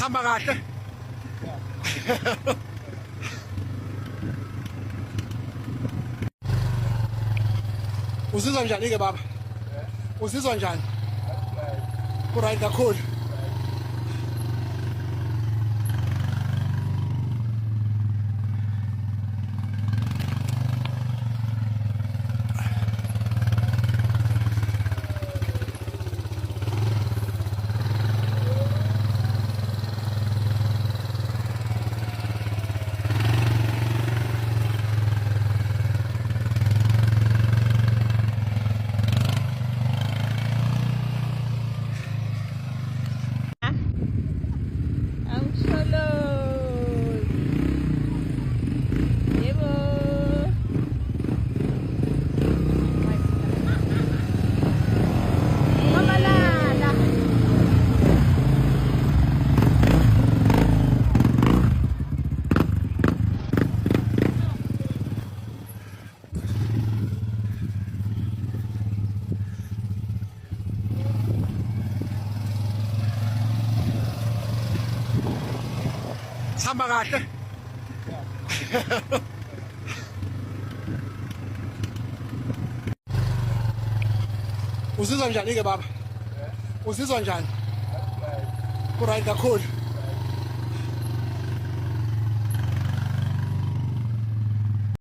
Samba kahle. Uzizwa njani ke baba? Uzizwa njani? Right kakhulu. Ang salon. Diba? Mamalala. Samba kahle. Uzizwa njani ke baba? Uzizwa njani? Right kakhulu.